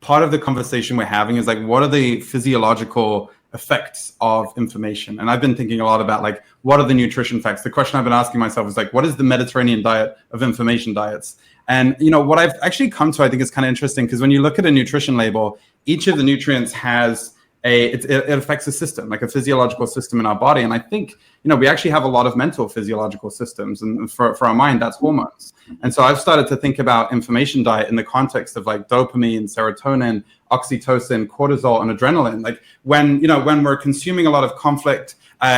part of the conversation we're having is like, what are the physiological effects of information? And I've been thinking a lot about like, what are the nutrition facts? The question I've been asking myself is like, what is the Mediterranean diet of information diets? And, you know, what I've actually come to, I think is kind of interesting, because when you look at a nutrition label, each of the nutrients has it affects a system, like a physiological system in our body. And I think, you know, we actually have a lot of mental physiological systems, and for our mind, that's hormones. And so I've started to think about information diet in the context of like dopamine, serotonin, oxytocin, cortisol, and adrenaline. Like when we're consuming a lot of conflict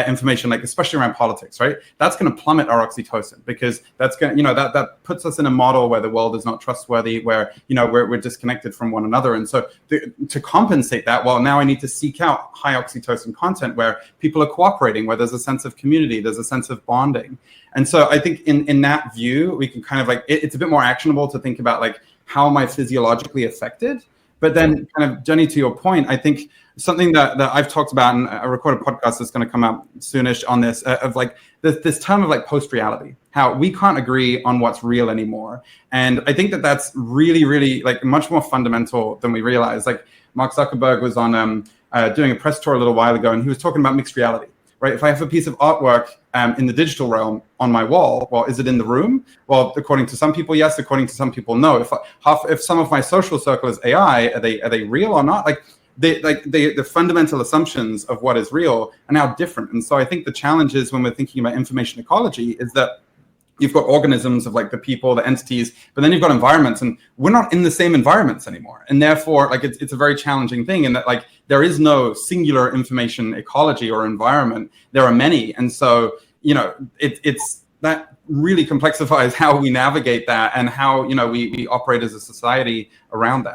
information, like especially around politics, right? That's going to plummet our oxytocin, because that's going to, that puts us in a model where the world is not trustworthy, where, we're disconnected from one another. And so to compensate that, well, now I need to seek out high oxytocin content where people are cooperating, where there's a sense of community, there's a sense of bonding. And so I think in that view, we can kind of like, it's a bit more actionable to think about like, how am I physiologically affected? But then kind of, Jenny, to your point, I think something that I've talked about, and I recorded a podcast that's going to come out soonish on this, of like this term of like post-reality, how we can't agree on what's real anymore. And I think that's really, really like much more fundamental than we realize. Like Mark Zuckerberg was on doing a press tour a little while ago, and he was talking about mixed reality. Right? If I have a piece of artwork in the digital realm on my wall, well, is it in the room? Well, according to some people, yes. According to some people, no. If some of my social circle is AI, are they real or not? Like the fundamental assumptions of what is real are now different. And so I think the challenge is, when we're thinking about information ecology, is that you've got organisms of like the people, the entities, but then you've got environments, and we're not in the same environments anymore. And therefore, like it's a very challenging thing, in that like there is no singular information ecology or environment. There are many. And so, it's that really complexifies how we navigate that, and how, we operate as a society around that.